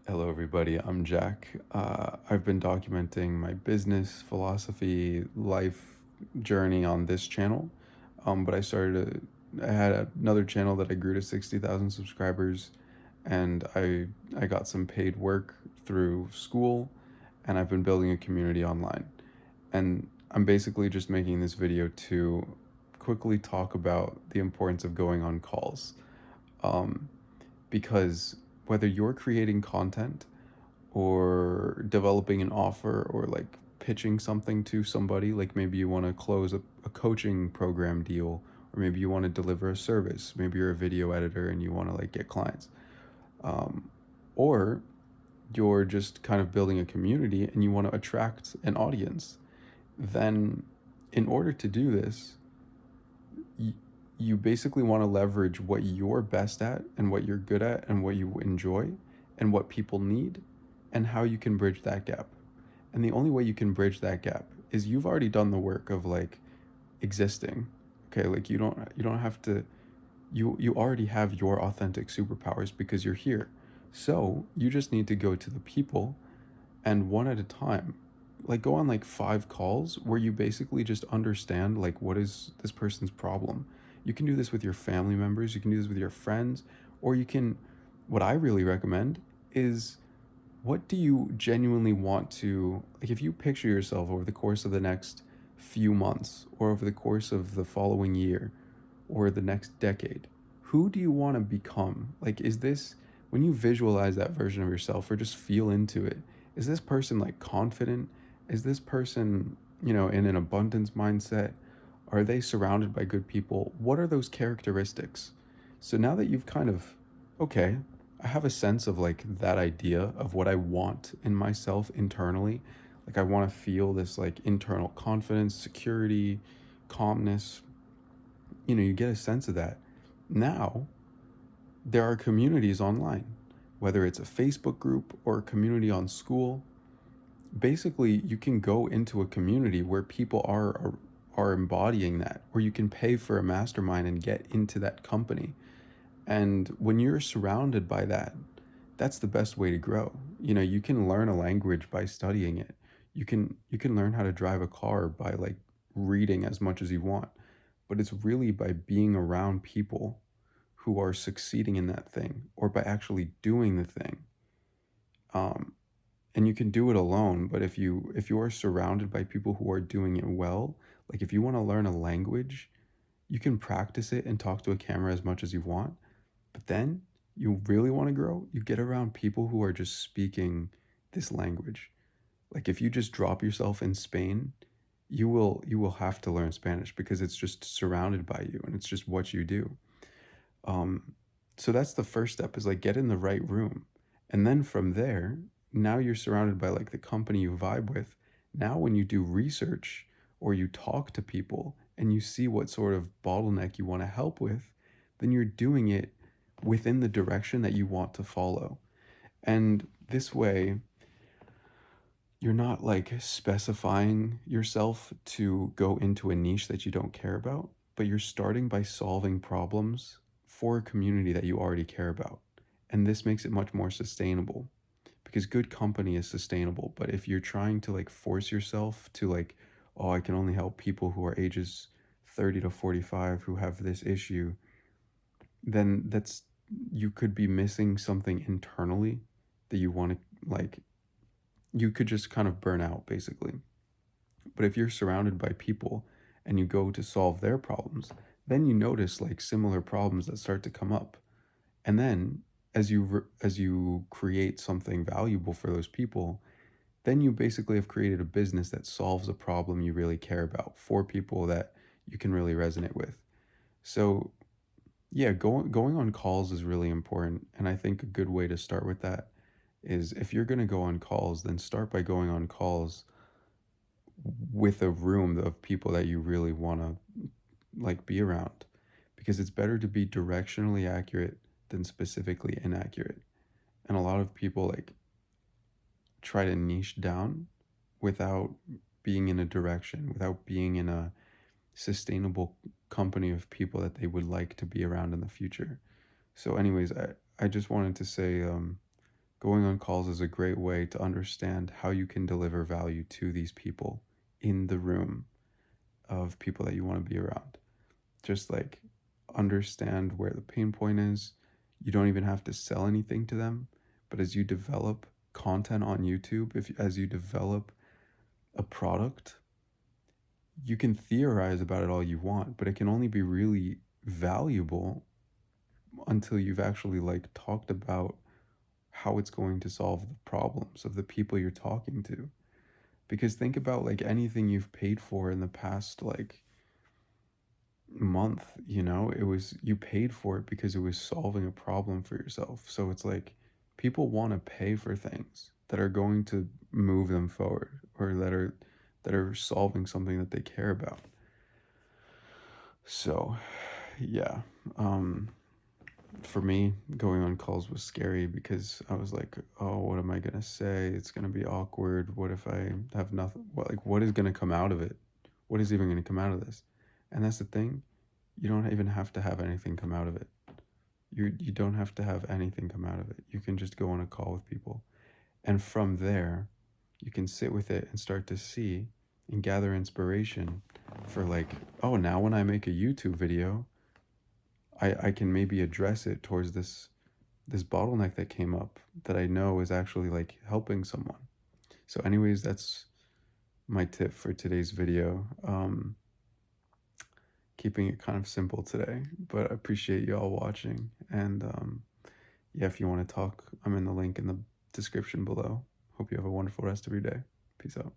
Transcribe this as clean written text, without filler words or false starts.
Hello, everybody. I'm Jack. I've been documenting my business, philosophy, life journey on this channel. But I had another channel that I grew to 60,000 subscribers, and I got some paid work through school, and I've been building a community online. And I'm basically just making this video to quickly talk about the importance of going on calls. Um, because whether you're creating content or developing an offer or like pitching something to somebody, like maybe you want to close a coaching program deal, or maybe you want to deliver a service, maybe you're a video editor and you want to like get clients, um, or you're just kind of building a community and you want to attract an audience, then in order to do this, you, you basically want to leverage what you're best at and what you're good at and what you enjoy and what people need and how you can bridge that gap. And the only way you can bridge that gap is you've already done the work of like existing. Okay, like you don't have to you already have your authentic superpowers because you're here. So, you just need to go to the people and one at a time, like go on like 5 calls where you basically just understand like what is this person's problem. You can do this with your family members, you can do this with your friends, or you can, what I really recommend is, what do you genuinely want to, like if you picture yourself over the course of the next few months or over the course of the following year or the next decade, who do you want to become? Like, is this, when you visualize that version of yourself or just feel into it, is this person like confident? Is this person, in an abundance mindset? Are they surrounded by good people? What are those characteristics? So now that you've kind of, okay, I have a sense of like that idea of what I want in myself internally. Like I want to feel this like internal confidence, security, calmness. You get a sense of that. Now, there are communities online, whether it's a Facebook group or a community on school. Basically, you can go into a community where people are embodying that, or you can pay for a mastermind and get into that company. And when you're surrounded by that, that's the best way to grow. You can learn a language by studying it. You can learn how to drive a car by like reading as much as you want. But it's really by being around people who are succeeding in that thing or by actually doing the thing. Um, and you can do it alone, but if you are surrounded by people who are doing it well, like if you want to learn a language, you can practice it and talk to a camera as much as you want. But then you really want to grow, you get around people who are just speaking this language. Like if you just drop yourself in Spain, you will have to learn Spanish because it's just surrounded by you and it's just what you do. Um, so that's the first step, is like get in the right room. And then from there, now you're surrounded by like the company you vibe with. Now when you do research or you talk to people and you see what sort of bottleneck you want to help with, then you're doing it within the direction that you want to follow. And this way, you're not like specifying yourself to go into a niche that you don't care about, but you're starting by solving problems for a community that you already care about. And this makes it much more sustainable because good company is sustainable. But if you're trying to like force yourself to like, oh, I can only help people who are ages 30 to 45 who have this issue, then you could be missing something internally that you want to like, you could just kind of burn out basically. But if you're surrounded by people and you go to solve their problems, then you notice like similar problems that start to come up. And then as you create something valuable for those people, then you basically have created a business that solves a problem you really care about for people that you can really resonate with. So, yeah, going on calls is really important, and I think a good way to start with that is, if you're going to go on calls, then start by going on calls with a room of people that you really want to like be around, because it's better to be directionally accurate than specifically inaccurate. And a lot of people like try to niche down without being in a direction, without being in a sustainable company of people that they would like to be around in the future. So anyways, I just wanted to say, Going on calls is a great way to understand how you can deliver value to these people in the room of people that you want to be around. Just like understand where the pain point is. You don't even have to sell anything to them, but as you develop content on YouTube, if as you develop a product, you can theorize about it all you want, but it can only be really valuable until you've actually like talked about how it's going to solve the problems of the people you're talking to. Because think about like anything you've paid for in the past like month, it was you paid for it because it was solving a problem for yourself. So it's like people want to pay for things that are going to move them forward or that are solving something that they care about. So, yeah. Um for me, going on calls was scary because I was like, oh, what am I gonna say? It's gonna be awkward. What if I have nothing? What is gonna come out of it? What is even gonna come out of this? And that's the thing. You don't even have to have anything come out of it. You don't have to have anything come out of it. You can just go on a call with people. And from there, you can sit with it and start to see and gather inspiration for like, oh, now when I make a YouTube video, I can maybe address it towards this bottleneck that came up that I know is actually like helping someone. So anyways, that's my tip for today's video. Keeping it kind of simple today, but I appreciate you all watching. And yeah, if you want to talk, I'm in the link in the description below. Hope you have a wonderful rest of your day. Peace out.